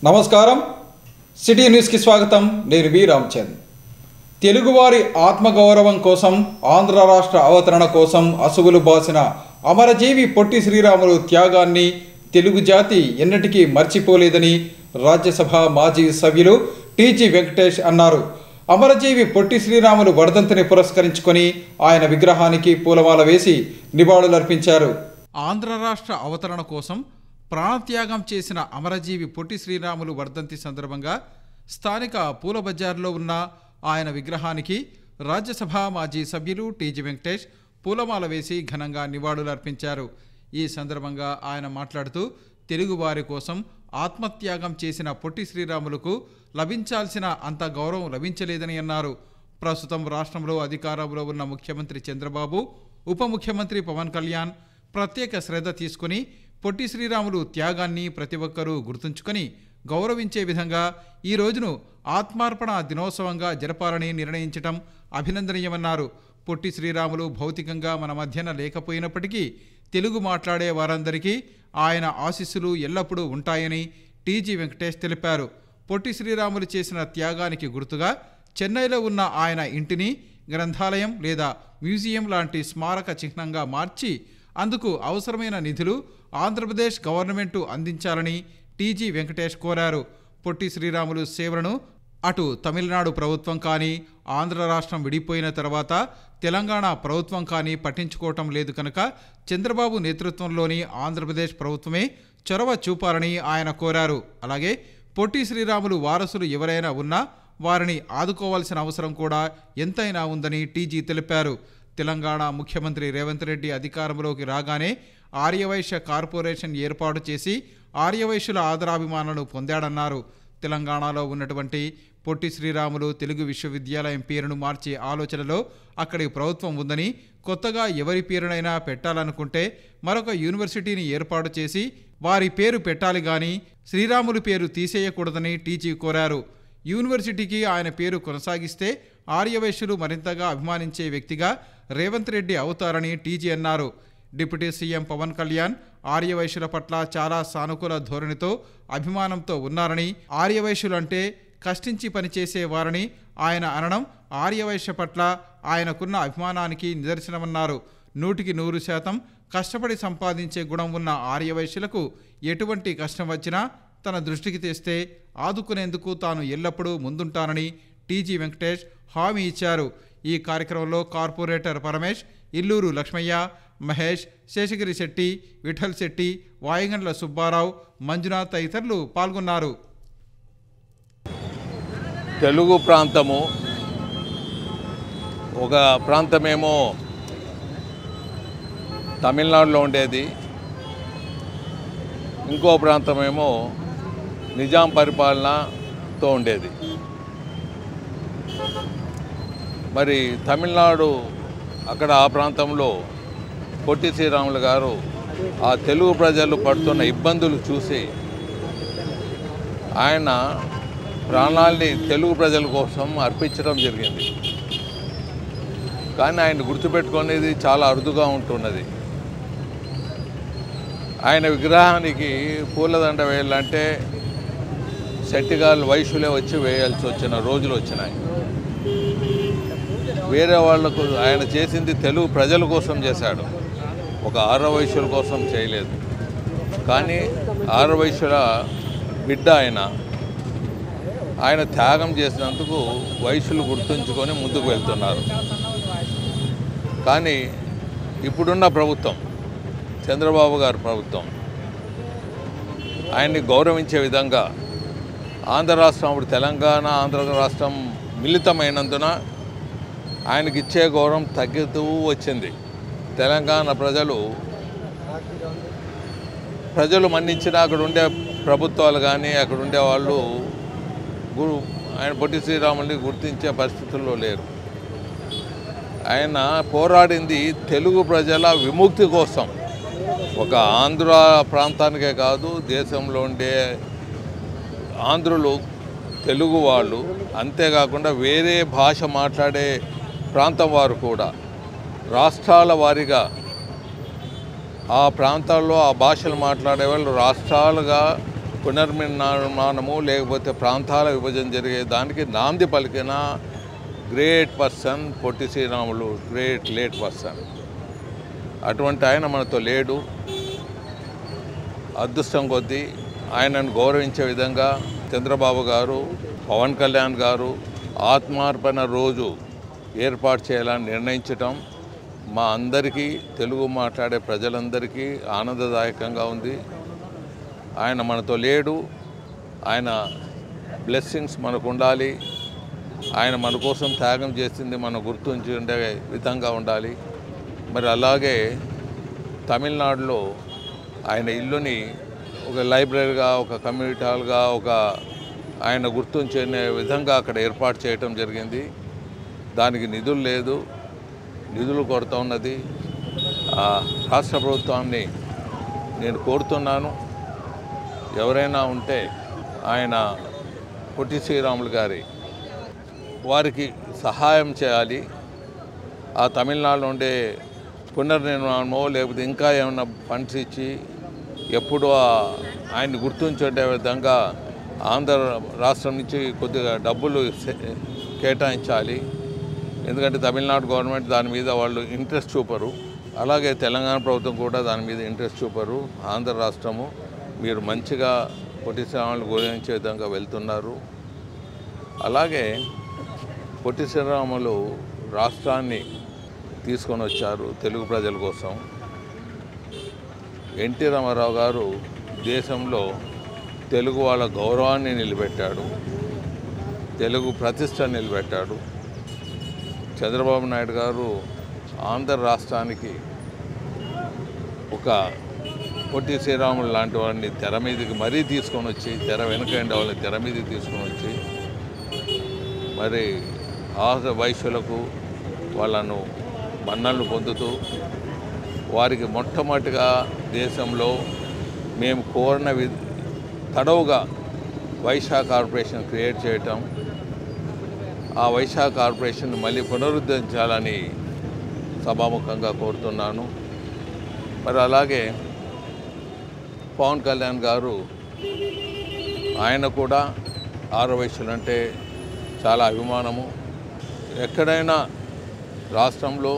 నమస్కారం సిటీ న్యూస్కి స్వాగతం. నేను వి రామచంద్. తెలుగువారి ఆత్మగౌరవం కోసం ఆంధ్ర రాష్ట్ర అవతరణ కోసం అసువులు బాసిన అమరజీవి పొట్టి శ్రీరాములు త్యాగాన్ని తెలుగు జాతి ఎన్నటికీ మర్చిపోలేదని రాజ్యసభ మాజీ సభ్యులు టీజీ వెంకటేష్ అన్నారు. అమరజీవి పొట్టి శ్రీరాములు వర్ధంతిని పురస్కరించుకొని ఆయన విగ్రహానికి పూలమాల వేసి నివాళులర్పించారు. ఆంధ్ర రాష్ట్ర అవతరణ కోసం ప్రాణత్యాగం చేసిన అమరజీవి పొట్టి శ్రీరాములు వర్ధంతి సందర్భంగా స్థానిక పూల బజార్లో ఉన్న ఆయన విగ్రహానికి రాజ్యసభ మాజీ సభ్యులు టీజీ వెంకటేష్ పూలమాల వేసి ఘనంగా నివాళులర్పించారు. ఈ సందర్భంగా ఆయన మాట్లాడుతూ తెలుగువారి కోసం ఆత్మత్యాగం చేసిన పొట్టి శ్రీరాములకు లభించాల్సిన అంత గౌరవం లభించలేదని అన్నారు. ప్రస్తుతం రాష్ట్రంలో అధికారంలో ఉన్న ముఖ్యమంత్రి చంద్రబాబు, ఉప ముఖ్యమంత్రి పవన్ కళ్యాణ్ ప్రత్యేక శ్రద్ధ తీసుకుని పొట్టి శ్రీరాములు త్యాగాన్ని ప్రతి ఒక్కరూ గుర్తుంచుకొని గౌరవించే విధంగా ఈ రోజును ఆత్మార్పణ దినోత్సవంగా జరపాలని నిర్ణయించటం అభినందనీయమన్నారు. పొట్టి శ్రీరాములు భౌతికంగా మన మధ్యన లేకపోయినప్పటికీ తెలుగు మాట్లాడే వారందరికీ ఆయన ఆశీస్సులు ఎల్లప్పుడూ ఉంటాయని టీజీ వెంకటేష్ తెలిపారు. పొట్టి శ్రీరాములు చేసిన త్యాగానికి గుర్తుగా చెన్నైలో ఉన్న ఆయన ఇంటిని గ్రంథాలయం లేదా మ్యూజియం లాంటి స్మారక చిహ్నంగా మార్చి అందుకు అవసరమైన నిధులు ఆంధ్రప్రదేశ్ గవర్నమెంటు అందించాలని టీజీ వెంకటేష్ కోరారు. పొట్టి శ్రీరాములు సేవలను అటు తమిళనాడు ప్రభుత్వం కానీ, ఆంధ్ర రాష్ట్రం విడిపోయిన తర్వాత తెలంగాణ ప్రభుత్వం కానీ పట్టించుకోవటం లేదు కనుక చంద్రబాబు నేతృత్వంలోని ఆంధ్రప్రదేశ్ ప్రభుత్వమే చొరవ చూపాలని ఆయన కోరారు. అలాగే పొట్టి శ్రీరాములు వారసులు ఎవరైనా ఉన్నా వారిని ఆదుకోవాల్సిన అవసరం కూడా ఎంతైనా ఉందని టీజీ తెలిపారు. తెలంగాణ ముఖ్యమంత్రి రేవంత్ రెడ్డి అధికారంలోకి రాగానే ఆర్యవైశ్య కార్పొరేషన్ ఏర్పాటు చేసి ఆర్యవైశ్యుల ఆదరాభిమానాలను పొందాడన్నారు. తెలంగాణలో ఉన్నటువంటి పొట్టి శ్రీరాములు తెలుగు విశ్వవిద్యాలయం పేరును మార్చే ఆలోచనలో అక్కడి ప్రభుత్వం ఉందని, కొత్తగా ఎవరి పేరునైనా పెట్టాలనుకుంటే మరొక యూనివర్సిటీని ఏర్పాటు చేసి వారి పేరు పెట్టాలి గాని శ్రీరాములు పేరు తీసేయకూడదని టీజీ కోరారు. యూనివర్సిటీకి ఆయన పేరు కొనసాగిస్తే ఆర్యవైశ్యులు మరింతగా అభిమానించే వ్యక్తిగా రేవంత్ రెడ్డి అవుతారని టీజీ అన్నారు. డిప్యూటీ సీఎం పవన్ కళ్యాణ్ ఆర్యవైశ్యుల పట్ల చాలా సానుకూల ధోరణితో అభిమానంతో ఉన్నారని, ఆర్యవైశ్యులంటే కష్టించి పనిచేసే వారని ఆయన అనడం ఆర్యవైశ్య పట్ల ఆయనకున్న అభిమానానికి నిదర్శనమన్నారు. 100% కష్టపడి సంపాదించే గుణం ఉన్న ఆర్యవైశ్యులకు ఎటువంటి కష్టం వచ్చినా తన దృష్టికి తెస్తే ఆదుకునేందుకు తాను ఎల్లప్పుడూ ముందుంటానని టీజీ వెంకటేష్ హామీ ఇచ్చారు. ఈ కార్యక్రమంలో కార్పొరేటర్ పరమేష్, ఇల్లూరు లక్ష్మయ్య, మహేష్, శేషగిరి శెట్టి, విఠల్ శెట్టి, వాయుగండ్ల సుబ్బారావు, మంజునాథ్ తదితరులు పాల్గొన్నారు. తెలుగు ప్రాంతము ఒక ప్రాంతమేమో తమిళనాడులో ఉండేది, ఇంకో ప్రాంతమేమో నిజాం పరిపాలనతో ఉండేది. మరి తమిళనాడు అక్కడ ఆ ప్రాంతంలో పొట్టి శ్రీరాములు గారు ఆ తెలుగు ప్రజలు పడుతున్న ఇబ్బందులు చూసి ఆయన ప్రాణాల్ని తెలుగు ప్రజల కోసం అర్పించడం జరిగింది. కానీ ఆయన గుర్తుపెట్టుకునేది చాలా అరుదుగా ఉంటున్నది. ఆయన విగ్రహానికి పూలదండ వేయాలంటే సెట్టిగాళ్ళు వైశ్యులే వచ్చి వేయాల్సి వచ్చిన రోజులు వచ్చినాయి. వేరే వాళ్లకు ఆయన చేసింది తెలుగు ప్రజల కోసం చేశాడు, ఒక ఆర్యవైశ్యుల కోసం చేయలేదు. కానీ ఆర్యవైశ్యుల బిడ్డ ఆయన త్యాగం చేసినందుకు వైశ్యులు గుర్తుంచుకొని ముందుకు వెళ్తున్నారు. కానీ ఇప్పుడున్న ప్రభుత్వం, చంద్రబాబు గారి ప్రభుత్వం, ఆయన్ని గౌరవించే విధంగా ఆంధ్ర రాష్ట్రం, అప్పుడు తెలంగాణ ఆంధ్ర రాష్ట్రం మిళితమైనందున ఆయనకి ఇచ్చే గౌరవం తగ్గుతూ వచ్చింది. తెలంగాణ ప్రజలు మన్నించిన అక్కడ ఉండే ప్రభుత్వాలు కానీ అక్కడ ఉండే వాళ్ళు ఆయన పొట్టి శ్రీరాముల్ని గుర్తించే పరిస్థితుల్లో లేరు. ఆయన పోరాడింది తెలుగు ప్రజల విముక్తి కోసం. ఒక ఆంధ్ర ప్రాంతానికే కాదు, దేశంలో ఉండే ఆంధ్రులు, తెలుగు వాళ్ళు, అంతేకాకుండా వేరే భాష మాట్లాడే ప్రాంతం వారు కూడా రాష్ట్రాల వారీగా ఆ ప్రాంతాల్లో ఆ భాషలు మాట్లాడే వాళ్ళు రాష్ట్రాలుగా పునర్నిర్మాణము లేకపోతే ప్రాంతాల విభజన జరిగే దానికి నాంది పలికిన great person Potti Sriramulu, great late person. అటువంటి ఆయన మనతో లేడు. అదృష్టం కొద్దీ ఆయనను గౌరవించే విధంగా చంద్రబాబు గారు, పవన్ కళ్యాణ్ గారు ఆత్మార్పణ రోజు ఏర్పాటు చేయాలని నిర్ణయించటం మా అందరికీ, తెలుగు మాట్లాడే ప్రజలందరికీ ఆనందదాయకంగా ఉంది. ఆయన మనతో లేడు. ఆయన బ్లెస్సింగ్స్ మనకు ఉండాలి. ఆయన మన కోసం త్యాగం చేసింది మనం గుర్తుంచి ఉండే విధంగా ఉండాలి. మరి అలాగే తమిళనాడులో ఆయన ఇల్లుని ఒక లైబ్రరీగా, ఒక కమ్యూనిటీ హాల్గా, ఒక ఆయన గుర్తుంచే విధంగా అక్కడ ఏర్పాటు చేయటం జరిగింది. దానికి నిధులు లేదు, నిధులు కొరత ఉన్నది. రాష్ట్ర ప్రభుత్వాన్ని నేను కోరుతున్నాను, ఎవరైనా ఉంటే ఆయన పొట్టి శ్రీరాములు గారి వారికి సహాయం చేయాలి. ఆ తమిళనాడులో ఉండే పునర్నిర్మాణమో లేకపోతే ఇంకా ఏమైనా ఫండ్స్ ఇచ్చి ఎప్పుడు ఆయన్ని గుర్తుంచుండే విధంగా ఆంధ్ర రాష్ట్రం నుంచి కొద్దిగా డబ్బులు కేటాయించాలి. ఎందుకంటే తమిళనాడు గవర్నమెంట్ దాని మీద వాళ్ళు ఇంట్రెస్ట్ చూపరు. అలాగే తెలంగాణ ప్రభుత్వం కూడా దాని మీద ఇంట్రెస్ట్ చూపరు. ఆంధ్ర రాష్ట్రము మీరు మంచిగా పొట్టి శ్రీరాములు గురించే విధంగా వెళ్తున్నారు. అలాగే పొట్టి శ్రీరాములు రాష్ట్రాన్ని తీసుకొని వచ్చారు తెలుగు ప్రజల కోసం. ఎన్టీ రామారావు గారు దేశంలో తెలుగు వాళ్ళ గౌరవాన్ని నిలబెట్టాడు, తెలుగు ప్రతిష్ట నిలబెట్టాడు. చంద్రబాబు నాయుడు గారు ఆంధ్ర రాష్ట్రానికి ఒక పొట్టి శ్రీరాములు లాంటి వాడిని తెర మీదకి మరీ తీసుకొని వచ్చి, తెర వెనుకండి వాళ్ళని తెర మీదకి తీసుకొని వచ్చి మరి వైశ్యులకు వాళ్ళను మన్నలను పొందుతూ వారికి మొట్టమొదటిగా దేశంలో మేము కోరిన తడవుగా వైశ్య కార్పొరేషన్ క్రియేట్ చేయటం, ఆ వైశ్య కార్పొరేషన్ మళ్ళీ పునరుద్ధరించాలని సభాముఖంగా కోరుతున్నాను. మరి అలాగే పవన్ కళ్యాణ్ గారు, ఆయన కూడా ఆర్యవైశ్యులంటే చాలా అభిమానము. ఎక్కడైనా రాష్ట్రంలో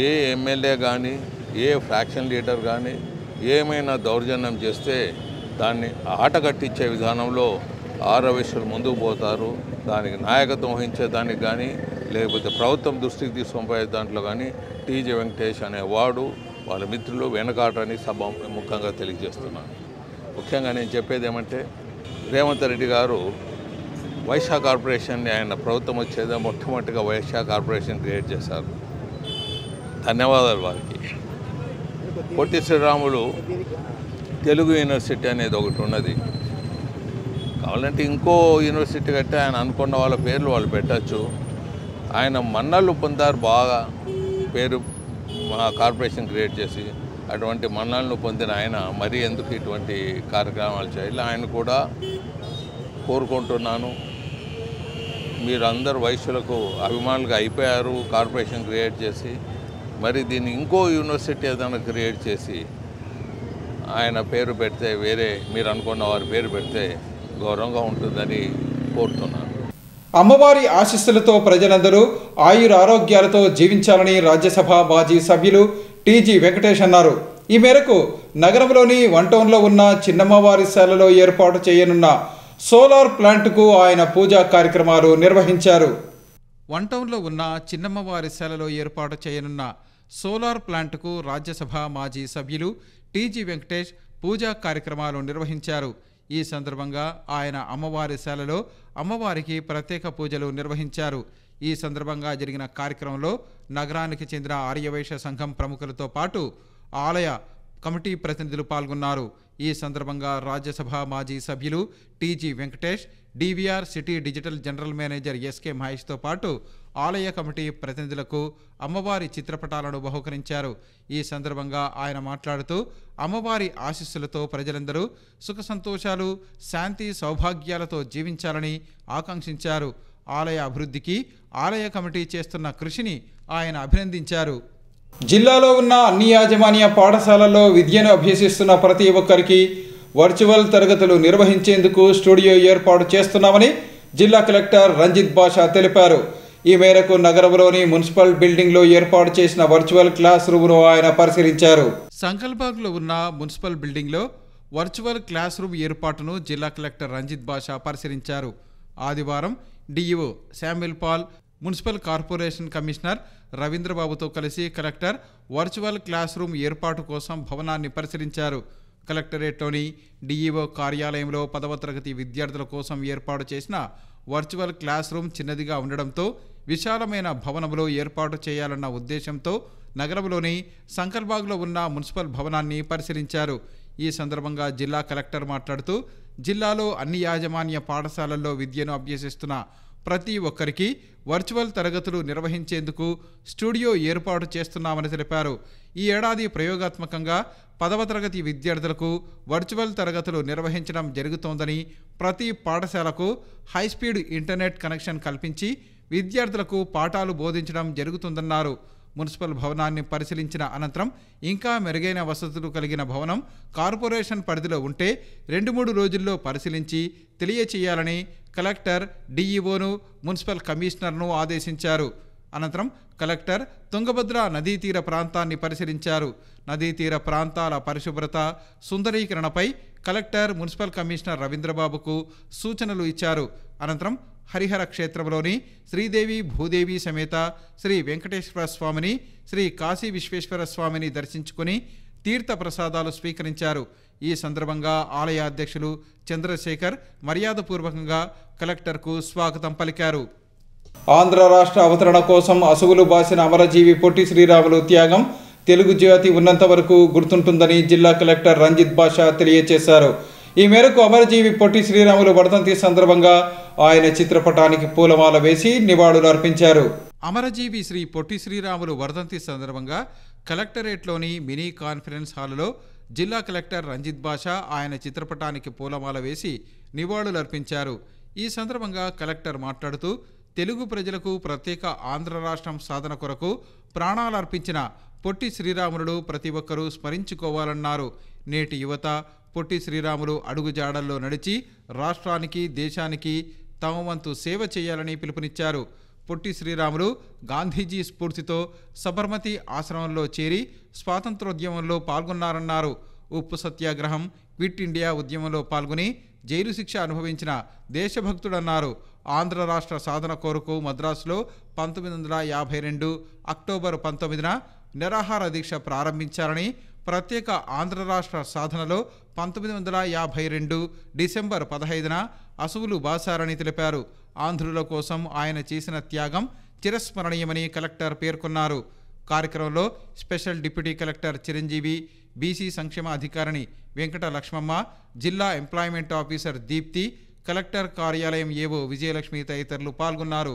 ఏ ఎమ్మెల్యే కానీ, ఏ ఫ్రాక్షన్ లీడర్ కానీ ఏమైనా దౌర్జన్యం చేస్తే దాన్ని ఆట కట్టించే విధానంలో ఆర్యవైశ్యులు ముందుకు పోతారు. దానికి నాయకత్వం వహించే దానికి కానీ, లేకపోతే ప్రభుత్వం దృష్టికి తీసుకొని పోయే దాంట్లో కానీ టీజీ వెంకటేష్ అనేవాడు వాళ్ళ మిత్రులు వెనకాటని ముఖ్యంగా తెలియజేస్తున్నాను. ముఖ్యంగా నేను చెప్పేది ఏమంటే, రేవంత్ రెడ్డి గారు వైశ్య కార్పొరేషన్ని ఆయన ప్రభుత్వం వచ్చేదా మొట్టమొదటిగా వైశ్య కార్పొరేషన్ క్రియేట్ చేశారు. ధన్యవాదాలు వారికి. పొట్టి శ్రీరాములు తెలుగు యూనివర్సిటీ అనేది ఒకటి ఉన్నది. కావాలంటే ఇంకో యూనివర్సిటీ కట్టి ఆయన అనుకున్న వాళ్ళ పేర్లు వాళ్ళు పెట్టచ్చు. ఆయన మన్నలు పొందారు, బాగా పేరు మా కార్పొరేషన్ క్రియేట్ చేసి. అటువంటి మన్నలను పొందిన ఆయన మరీ ఎందుకు ఇటువంటి కార్యక్రమాలు చేయాలి? ఆయన కూడా కోరుకుంటున్నాను, మీరందరూ వైశ్యులకు అభిమానులుగా అయిపోయారు కార్పొరేషన్ క్రియేట్ చేసి. మరి దీన్ని ఇంకో యూనివర్సిటీ ఏదైనా క్రియేట్ చేసి ఆయన పేరు పెడితే, వేరే మీరు అనుకున్న వారి పేరు పెడితే గౌరవంగా ఉంటుందని కోరుతున్నాను. అమ్మవారి ఆశీస్సులతో ప్రజలందరూ ఆయుర ఆరోగ్యాలతో జీవించాలని రాజ్యసభ మాజీ సభ్యులు టీజీ వెంకటేష్ అన్నారు. ఈ మేరకు నగరంలోని వన్ టౌన్లో ఉన్న చిన్నమ్మవారి శాలలో ఏర్పాటు చేయనున్న సోలార్ ప్లాంట్కు ఆయన పూజా కార్యక్రమాలు నిర్వహించారు. వన్ టౌన్లో ఉన్న చిన్నమ్మవారి శాలలో ఏర్పాటు చేయనున్న సోలార్ ప్లాంట్కు రాజ్యసభ మాజీ సభ్యులు టీజీ వెంకటేష్ పూజా కార్యక్రమాలు నిర్వహించారు. ఈ సందర్భంగా ఆయన అమ్మవారి శాలలో అమ్మవారికి ప్రత్యేక పూజలు నిర్వహించారు. ఈ సందర్భంగా జరిగిన కార్యక్రమంలో నగరానికి చెందిన ఆర్యవైశ్య సంఘం ప్రముఖులతో పాటు ఆలయ కమిటీ ప్రతినిధులు పాల్గొన్నారు. ఈ సందర్భంగా రాజ్యసభ మాజీ సభ్యులు TG Venkatesh, DVR city digital general manager SK మహేష్తో పాటు ఆలయ కమిటీ ప్రతినిధులకు అమ్మవారి చిత్రపటాలను బహుకరించారు. ఈ సందర్భంగా ఆయన మాట్లాడుతూ అమ్మవారి ఆశీస్సులతో ప్రజలందరూ సుఖ సంతోషాలు, శాంతి, సౌభాగ్యాలతో జీవించాలని ఆకాంక్షించారు. ఆలయ అభివృద్ధికి ఆలయ కమిటీ చేస్తున్న కృషిని ఆయన అభినందించారు. జిల్లాలో ఉన్న అన్ని యాజమాన్య పాఠశాలల్లో విద్యను అభ్యసిస్తున్న ప్రతి ఒక్కరికి వర్చువల్ తరగతులు నిర్వహించేందుకు స్టూడియో ఏర్పాటు చేస్తున్నామని జిల్లా కలెక్టర్ రంజిత్ బాషా తెలిపారు. ఈ మేరకు నగరంలోని మున్సిపల్ బిల్డింగ్లో ఏర్పాటు చేసిన వర్చువల్ క్లాస్ రూమ్ను ఆయన పరిశీలించారు. సంకల్బాగ్లో ఉన్న మున్సిపల్ బిల్డింగ్లో వర్చువల్ క్లాస్ రూమ్ ఏర్పాటును జిల్లా కలెక్టర్ రంజిత్ బాషా పరిశీలించారు. ఆదివారం DEO Samuel Paul, municipal corporation commissioner రవీంద్రబాబుతో కలిసి కలెక్టర్ వర్చువల్ క్లాస్ రూమ్ ఏర్పాటు కోసం భవనాన్ని పరిశీలించారు. కలెక్టరేట్లోని డిఈఓ కార్యాలయంలో 10వ తరగతి విద్యార్థుల కోసం ఏర్పాటు చేసిన వర్చువల్ క్లాస్ రూమ్ చిన్నదిగా ఉండడంతో విశాలమైన భవనంలో ఏర్పాటు చేయాలన్న ఉద్దేశంతో నగరంలోని సంకల్బాగ్లో ఉన్న మున్సిపల్ భవనాన్ని పరిశీలించారు. ఈ సందర్భంగా జిల్లా కలెక్టర్ మాట్లాడుతూ జిల్లాలో అన్ని యాజమాన్య పాఠశాలల్లో విద్యను అభ్యసిస్తున్న ప్రతి ఒక్కరికి వర్చువల్ తరగతులు నిర్వహించేందుకు స్టూడియో ఏర్పాటు చేస్తున్నామని తెలిపారు. ఈ ఏడాది ప్రయోగాత్మకంగా 10వ తరగతి విద్యార్థులకు వర్చువల్ తరగతులు నిర్వహించడం జరుగుతోందని, ప్రతి పాఠశాలకు హైస్పీడ్ ఇంటర్నెట్ కనెక్షన్ కల్పించి విద్యార్థులకు పాఠాలు బోధించడం జరుగుతుందన్నారు. మున్సిపల్ భవనాన్ని పరిశీలించిన అనంతరం ఇంకా మెరుగైన వసతులు కలిగిన భవనం కార్పొరేషన్ పరిధిలో ఉంటే 2-3 రోజుల్లో పరిశీలించి తెలియచేయాలని కలెక్టర్ డిఈఓను, మున్సిపల్ కమిషనర్ను ఆదేశించారు. అనంతరం కలెక్టర్ తుంగభద్ర నదీ తీర ప్రాంతాన్ని పరిశీలించారు. నదీ తీర ప్రాంతాల పరిశుభ్రత, సుందరీకరణపై కలెక్టర్, మున్సిపల్ కమిషనర్ రవీంద్రబాబుకు సూచనలు ఇచ్చారు. అనంతరం హరిహర క్షేత్రంలోని శ్రీదేవి భూదేవి సమేత శ్రీ వెంకటేశ్వర స్వామిని, శ్రీ కాశీ విశ్వేశ్వర స్వామిని దర్శించుకుని తీర్థ ప్రసాదాలు స్వీకరించారు. ఈ సందర్భంగా ఆలయ అధ్యక్షులు చంద్రశేఖర్ మర్యాదపూర్వకంగా కలెక్టర్కు స్వాగతం పలికారు. ఆంధ్ర రాష్ట్ర అవతరణ కోసం అసువులు బాసిన అమరజీవి పొట్టి శ్రీరాములు త్యాగం తెలుగు జాతి ఉన్నంత వరకు గుర్తుంటుందని జిల్లా కలెక్టర్ రంజిత్ బాషా తెలియజేశారు. ఈ మేరకు అమరజీవి పొట్టి శ్రీరాములు వర్ధంతి సందర్భంగా ఆయన చిత్రపటానికి పూలమాల వేసి నివాళులు అర్పించారు. అమరజీవి శ్రీ పొట్టి శ్రీరాములు వర్ధంతి సందర్భంగా కలెక్టరేట్లోని మినీ కాన్ఫరెన్స్ హాలులో జిల్లా కలెక్టర్ రంజిత్ బాషా ఆయన చిత్రపటానికి పూలమాల వేసి నివాళులు అర్పించారు. ఈ సందర్భంగా కలెక్టర్ మాట్లాడుతూ తెలుగు ప్రజలకు ప్రత్యేక ఆంధ్ర రాష్ట్రం సాధన కొరకు ప్రాణాలర్పించిన పొట్టి శ్రీరాములు ప్రతి ఒక్కరూ స్మరించుకోవాలన్నారు. నేటి యువత పొట్టి శ్రీరాములు అడుగుజాడల్లో నడిచి రాష్ట్రానికి, దేశానికి తమ వంతు సేవ చేయాలని పిలుపునిచ్చారు. పొట్టి శ్రీరాములు గాంధీజీ స్ఫూర్తితో సబర్మతి ఆశ్రమంలో చేరి స్వాతంత్రోద్యమంలో పాల్గొన్నారన్నారు. ఉప్పు సత్యాగ్రహం, క్విట్ ఇండియా ఉద్యమంలో పాల్గొని జైలు శిక్ష అనుభవించిన దేశభక్తుడన్నారు. ఆంధ్ర రాష్ట్ర సాధన కోరుకు మద్రాసులో 1952 అక్టోబర్ 19న నిరాహార దీక్ష ప్రారంభించారని, ప్రత్యేక ఆంధ్ర రాష్ట్ర సాధనలో 1952 డిసెంబర్ 15న అసువులు బాసారని తెలిపారు. ఆంధ్రుల కోసం ఆయన చేసిన త్యాగం చిరస్మరణీయమని కలెక్టర్ పేర్కొన్నారు. కార్యక్రమంలో special deputy collector Chiranjeevi, BC సంక్షేమ అధికారిని వెంకట లక్ష్మమ్మ, జిల్లా ఎంప్లాయ్మెంట్ ఆఫీసర్ దీప్తి, కలెక్టర్ కార్యాలయం ఏవో విజయలక్ష్మి తదితరులు పాల్గొన్నారు.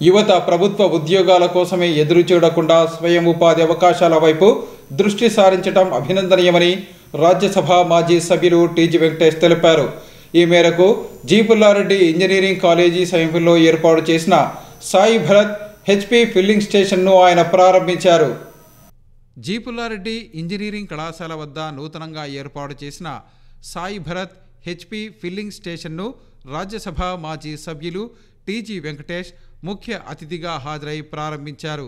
యువత ప్రభుత్వ ఉద్యోగాల కోసమే ఎదురు చూడకుండా స్వయం ఉపాధి అవకాశాల వైపు దృష్టి సారించడం అభినందనీయమని రాజ్యసభ మాజీ సభ్యులు టీజీ వెంకటేష్ తెలిపారు. ఈ మేరకు జీపుల్లారెడ్డి ఇంజనీరింగ్ కాలేజీ సమీపంలో ఏర్పాటు చేసిన సాయి భరత్ హెచ్పి ఫిల్లింగ్ స్టేషన్ను ఆయన ప్రారంభించారు. జీపుల్లారెడ్డి ఇంజనీరింగ్ కళాశాల వద్ద నూతనంగా ఏర్పాటు చేసిన సాయి భరత్ హెచ్పి ఫిల్లింగ్ స్టేషన్ను రాజ్యసభ మాజీ సభ్యులు టీజీ వెంకటేష్ ముఖ్య అతిథిగా హాజరై ప్రారంభించారు.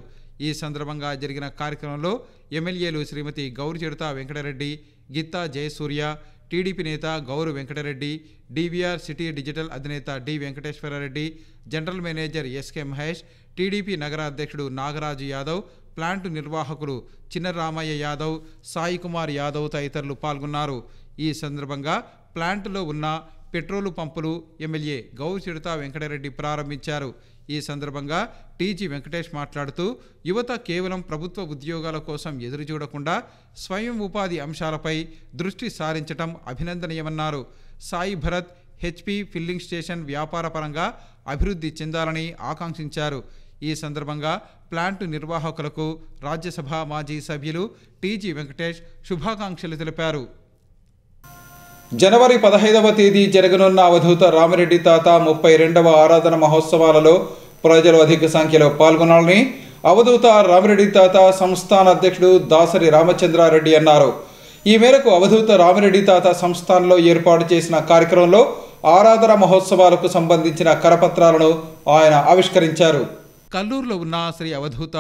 ఈ సందర్భంగా జరిగిన కార్యక్రమంలో ఎమ్మెల్యేలు శ్రీమతి గౌరిచెడుత వెంకటరెడ్డి, గిత్తా జయసూర్య, టీడీపీ నేత Gowru Venkatareddy, DVR city digital అధినేత D Venkateswarareddy, general manager SK Mahesh, TDP నగర అధ్యక్షుడు నాగరాజు యాదవ్, ప్లాంటు నిర్వాహకులు చిన్నరామయ్య యాదవ్, సాయి కుమార్ యాదవ్ తదితరులు పాల్గొన్నారు. ఈ సందర్భంగా ప్లాంటులో ఉన్న పెట్రోలు పంపులు ఎమ్మెల్యే గౌరిచెడుత వెంకటరెడ్డి ప్రారంభించారు. ఈ సందర్భంగా టీజీ వెంకటేష్ మాట్లాడుతూ యువత కేవలం ప్రభుత్వ ఉద్యోగాల కోసం ఎదురు చూడకుండా స్వయం ఉపాధి అంశాలపై దృష్టి సారించడం అభినందనీయమన్నారు. Sai Bharat HP filling station వ్యాపారపరంగా అభివృద్ధి చెందాలని ఆకాంక్షించారు. ఈ సందర్భంగా ప్లాంటు నిర్వాహకులకు రాజ్యసభ మాజీ సభ్యులు టీజీ వెంకటేష్ శుభాకాంక్షలు తెలిపారు. జనవరి 15వ తేదీ జరగనున్న అవధూత రామిరెడ్డి తాత 32వ ఆరాధన మహోత్సవాలలో ప్రజలు అధిక సంఖ్యలో పాల్గొనాలని అవధూత రామిరెడ్డి తాత సంస్థాన అధ్యక్షుడు దాసరి రామచంద్రారెడ్డి అన్నారు. ఈ మేరకు అవధూత రామిరెడ్డి తాత సంస్థానంలో ఏర్పాటు చేసిన కార్యక్రమంలో ఆరాధన మహోత్సవాలకు సంబంధించిన కరపత్రాలను ఆయన ఆవిష్కరించారు. కల్లూరులో ఉన్న శ్రీ అవధూత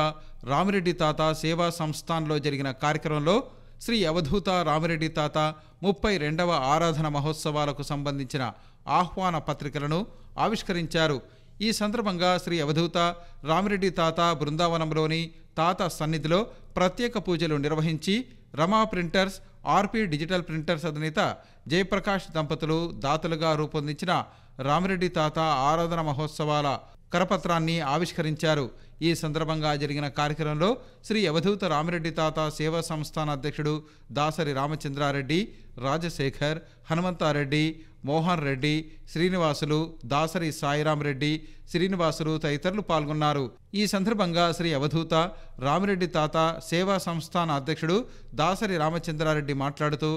రామిరెడ్డి తాత సేవా సంస్థానంలో జరిగిన కార్యక్రమంలో శ్రీ అవధూత రామిరెడ్డి తాత 32వ ఆరాధన మహోత్సవాలకు సంబంధించిన ఆహ్వాన పత్రికలను ఆవిష్కరించారు. ఈ సందర్భంగా శ్రీ అవధూత రామిరెడ్డి తాత బృందావనంలోని తాత సన్నిధిలో ప్రత్యేక పూజలు నిర్వహించి రమా ప్రింటర్స్, ఆర్పి డిజిటల్ ప్రింటర్స్ అధినేత జయప్రకాష్ దంపతులు దాతలుగా రూపొందించిన రామిరెడ్డి తాత ఆరాధన మహోత్సవాల కరపత్రాన్ని ఆవిష్కరించారు. ఈ సందర్భంగా జరిగిన కార్యక్రమంలో శ్రీ అవధూత రామిరెడ్డి తాత సేవా సంస్థాన అధ్యక్షుడు దాసరి రామచంద్రారెడ్డి, రాజశేఖర్, హనుమంతారెడ్డి, మోహన్ రెడ్డి, శ్రీనివాసులు, దాసరి సాయిరాం రెడ్డి, శ్రీనివాసులు తదితరులు పాల్గొన్నారు. ఈ సందర్భంగా శ్రీ అవధూత రామిరెడ్డి తాత సేవా సంస్థాన అధ్యక్షుడు దాసరి రామచంద్రారెడ్డి మాట్లాడుతూ,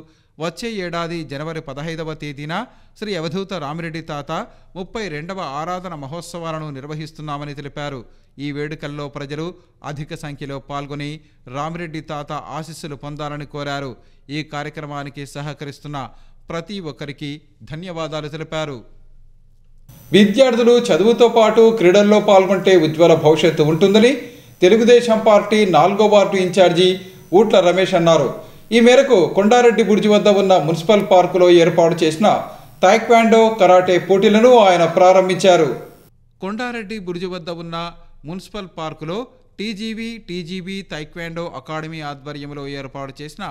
వచ్చే ఏడాది జనవరి 15వ తేదీన శ్రీ అవధూత రామిరెడ్డి తాత 32వ ఆరాధన మహోత్సవాలను నిర్వహిస్తున్నామని తెలిపారు. ఈ వేడుకల్లో ప్రజలు అధిక సంఖ్యలో పాల్గొని రామిరెడ్డి తాత ఆశీస్సులు పొందాలని కోరారు. ఈ కార్యక్రమానికి సహకరిస్తున్న ప్రతి ఒక్కరికి ధన్యవాదాలు తెలిపారు. విద్యార్థులు చదువుతో పాటు క్రీడల్లో పాల్గొంటే ఉజ్వల భవిష్యత్తు ఉంటుందని తెలుగుదేశం పార్టీ 4వ వార్డు ఇన్ఛార్జి ఊట్ల రమేష్ అన్నారు. ఈ మేరకు కొండారెడ్డి బుర్జి వద్ద ఉన్న మున్సిపల్ పార్కులో ఏర్పాటు చేసిన తాయిక్వాండో, కరాటే పోటీలను ఆయన ప్రారంభించారు. కొండారెడ్డి బుర్జి వద్ద ఉన్న మున్సిపల్ పార్కులో టీజీబీ తాయిక్వాండో అకాడమీ ఆధ్వర్యంలో ఏర్పాటు చేసిన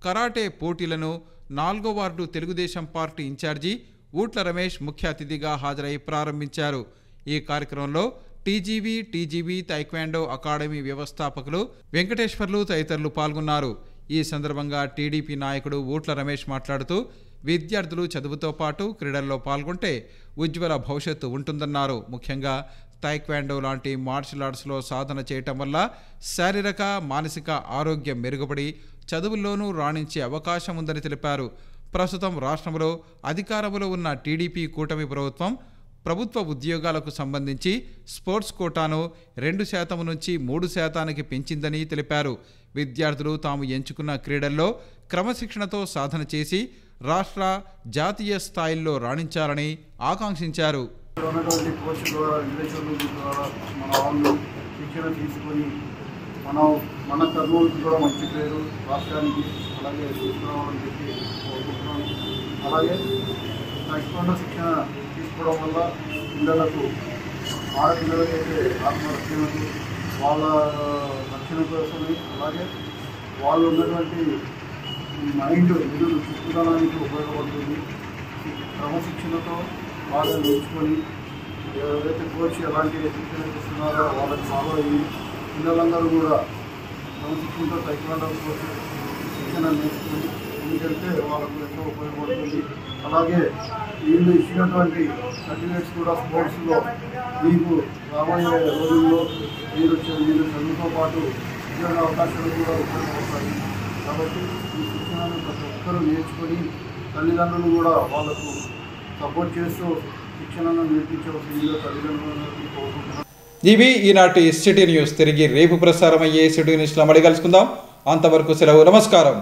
కరాటే పోటీలను 4వ ward Telugudesam party incharge Ootla Ramesh ముఖ్య అతిథిగా హాజరై ప్రారంభించారు. ఈ కార్యక్రమంలో టీజీబీ తాయిక్వాండో అకాడమీ వ్యవస్థాపకులు వెంకటేశ్వర్లు తదితరులు పాల్గొన్నారు. ఈ సందర్భంగా టీడీపీ నాయకుడు ఊట్ల రమేష్ మాట్లాడుతూ, విద్యార్థులు చదువుతో పాటు క్రీడల్లో పాల్గొంటే ఉజ్వల భవిష్యత్తు ఉంటుందన్నారు. ముఖ్యంగా తాయిక్వాండో లాంటి మార్షల్ ఆర్ట్స్లో సాధన చేయటం వల్ల శారీరక, మానసిక ఆరోగ్యం మెరుగుపడి చదువుల్లోనూ రాణించే అవకాశం ఉందని తెలిపారు. ప్రస్తుతం రాష్ట్రంలో అధికారంలో ఉన్న టీడీపీ కూటమి ప్రభుత్వం ప్రభుత్వ ఉద్యోగాలకు సంబంధించి స్పోర్ట్స్ కోటాను 2% నుంచి 3%కి పెంచిందని తెలిపారు. విద్యార్థులు తాము ఎంచుకున్న క్రీడల్లో క్రమశిక్షణతో సాధన చేసి రాష్ట్ర, జాతీయ స్థాయిల్లో రాణించాలని ఆకాంక్షించారు. మన కర్నూలుకి కూడా మంచి పేరు రాష్ట్రానికి అలాగే తీసుకురావాలని చెప్పి కోరుకుంటున్నాను. అలాగే తక్షణ శిక్షణ తీసుకోవడం వల్ల పిల్లలకు, ఆడపిల్లలకైతే ఆత్మరక్షణకు, వాళ్ళ రక్షణ కోసమే, అలాగే వాళ్ళు ఉన్నటువంటి మైండ్ నిధులు చుట్టుదనానికి ఉపయోగపడుతుంది. క్రమశిక్షణతో బాగా నేర్చుకొని ఎవరైతే కోచ్ ఎలాంటి శిక్షణ ఇస్తున్నారో వాళ్ళకి ఫాలో అయ్యి పిల్లలందరూ కూడా క్రమశిక్షణతో తైక్వాండో కోచ్ శిక్షణ నేర్చుకొని ముందుకెళ్తే వాళ్ళకు ఎంతో ఉపయోగపడుతుంది. అలాగే వీళ్ళు ఇచ్చినటువంటి సర్టిఫికేట్స్ కూడా స్పోర్ట్స్లో మీకు రాబోయే రోజుల్లో మీరు చదువుతో పాటు ఉద్యోగ అవకాశాలు కూడా ఉపయోగపడతాయి. కాబట్టి ఈ శిక్షణను ప్రతి ఒక్కరూ నేర్చుకొని తల్లిదండ్రులు కూడా వాళ్ళకు సపోర్ట్ చేస్తూ శిక్షణను నేర్పించవలసిందిగా తల్లిదండ్రులను కోరుకుంటున్నాను. ఇవి ఈనాటి సిటీ న్యూస్. తిరిగి రేపు ప్రసారం అయ్యే సిటీ న్యూస్లో మళ్ళీ కలుసుకుందాం. అంతవరకు సెలవు. నమస్కారం.